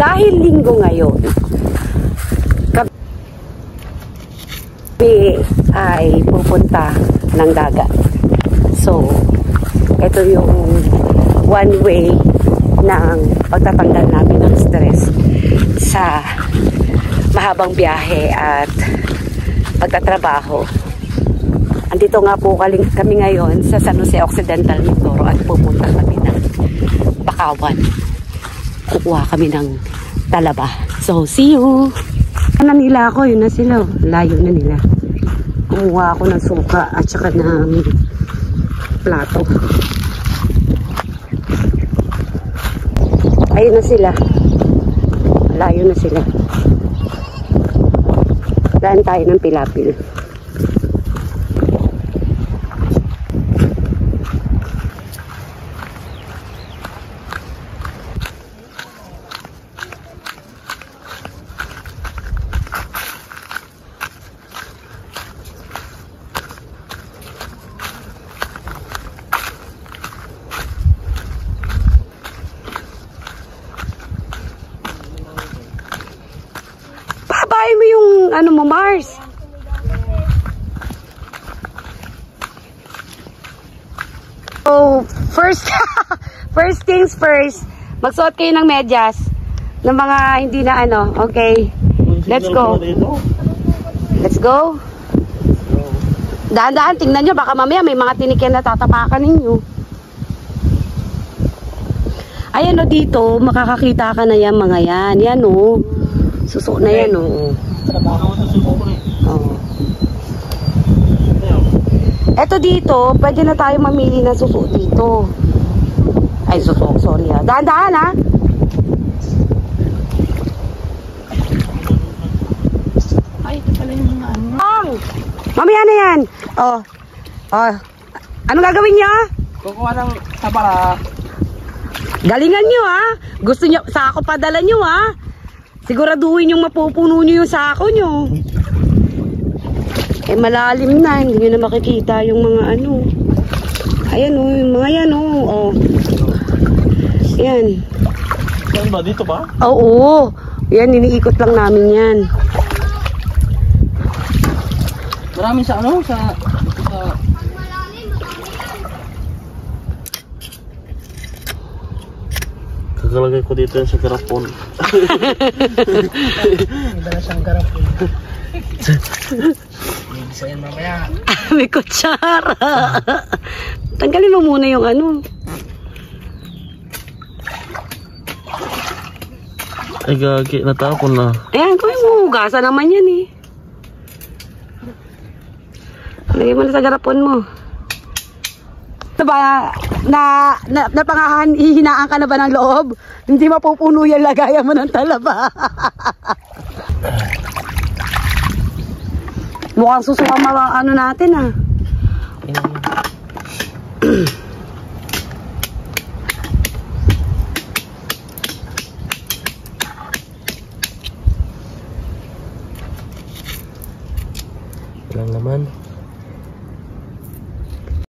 Dahil linggo ngayon, kami ay pupunta ng dagat. So, ito yung one way ng pagtatanggal namin ng stress sa mahabang biyahe at pagtatrabaho. Andito nga po kami ngayon sa San Jose Occidental, Mindoro at pupunta kami ng Bakawan. Kukuha kami ng talaba. So, see you! Ano nila ako? Yun na sila. Layo na nila. Kumuha ako ng suka at saka ng plato. Ayun na sila. Layo na sila. Daan tayo ng Pilapil. Pabahay mo yung ano mo, Mars. So, first things first, magsuot kayo ng medyas ng mga hindi na ano, okay? Let's go. Let's go. Dahan-dahan, tingnan nyo, baka mamaya may mga tinikyan na tatapakan ninyo. Ayan o, dito, makakakita ka na yan, mga yan. Yan o. Suso na yan o. Eto dito, pwede na tayo mamili ng suso dito. Ay, suso, sorry ha. Dahan-dahan ha. Ay, ito pala yung mga ano. Mamaya na yan. Oh. Oh. Anong gagawin niya? Kukuha ng tabara. Galingan nyo ha. Gusto nyo, sako padala nyo ha. Siguraduhin yung mapupuno nyo yung sako nyo. Eh malalim na, hindi nyo na makikita yung mga ano. Ayan o, yung mga yan o. Oh. Yan. Saan ba? Dito ba? Oo. Yan, iniikot lang namin yan. Maraming sa ano? Sa kagalagay ko dito yan sa garapon. May dala siyang garapon. May isa yan mamaya. May kutsara. Tanggalin mo muna yung ano. Ay gagi, natapon na. Ayan, kung mo hugasan naman yan eh. Lagay mo na sa garapon mo. Diba, napangahinaan ka na ba ng loob? Hindi mapupuno yan, lagayan mo ng talaba. Mukhang susuka ano natin ah. Ilang naman?